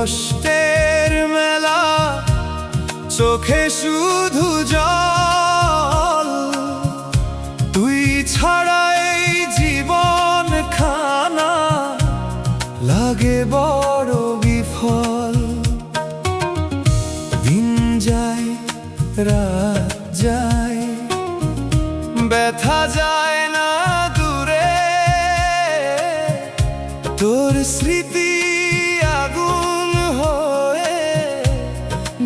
কষ্টের মেলা, চোখে শুধু জল। তুই ছাড়া এই জীবন খানা লাগে বড় বিফল। দিন যায় রাত যায়, ব্যথা যায় না দূরে। তোর স্মৃতি আগুন হয়ে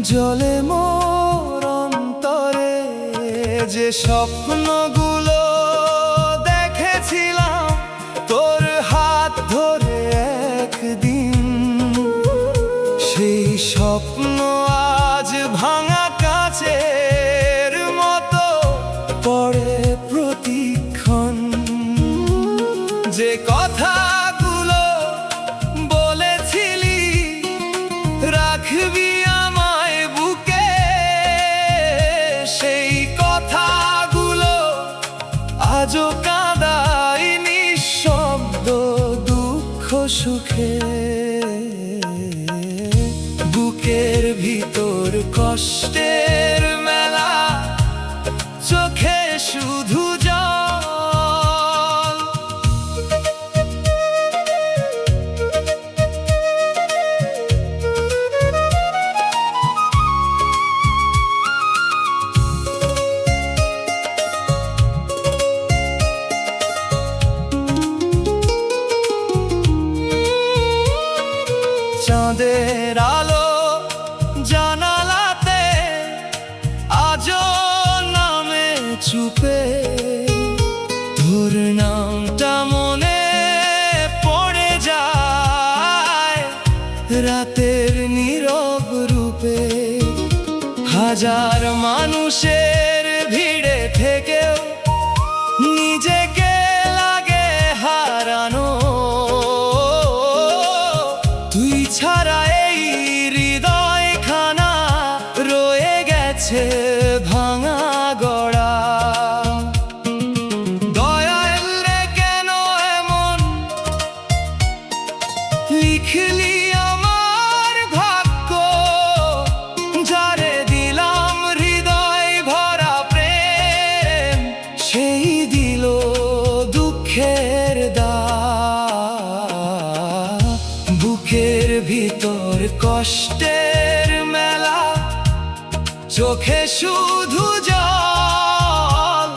জ্বলে মোর অন্তরে। যে স্বপ্নগুলো দেখেছিলাম তোর হাত ধরে একদিন, সেই স্বপ্ন আজ ভাঙা কাচের মতো পড়ে প্রতিক্ষণ। যে কথাগুলো বলেছিলি রাখবি আমায় বুকে, সেই কথাগুলো আজও কাঁদাই নিঃশব্দ দুঃখ সুখে। বুকের ভিতর কষ্টের মেলা, চোখে শুধু জল। চাঁদের আলো জানালাতে আজও নামে চুপে। তোর নামটা মনে পড়ে যায় রাতের নীরব রূপে। হাজার মানুষের ভিড়ে থেকেও নিজেকে লাগে হারানো। তুই ছাড়া এই হৃদয়খানা রয়ে গেছে ভাঙা গড়া। দয়াল রে কেন এমন লিখলি আমার ভাগ্য, যারে দিলাম হৃদয় ভরা প্রেম, সেই দিল দুঃখের দাগ। বুকের ভিতর কষ্টের মেলা, চোখে শুধু জল।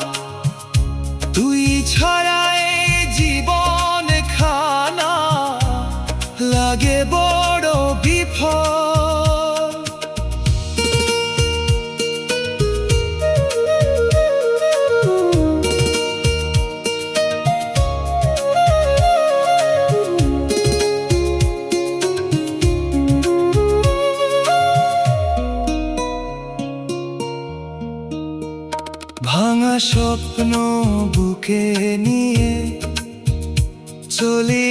তুই ছাড়া এই জীবন খানা লাগে বড় বিফল। ভাঙা স্বপ্ন বুকে নিয়ে চলি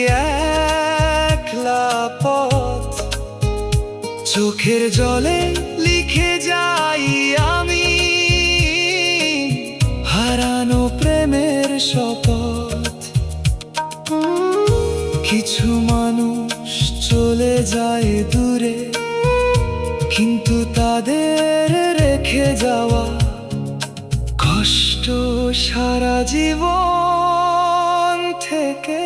একলা পথ। চোখের জলে লিখে যাই আমি হারানো প্রেমের শপথ। কিছু মানুষ চলে যায় দূরে, কিন্তু তাদের রেখে যাওয়া কষ্ট সারা জীবন থেকে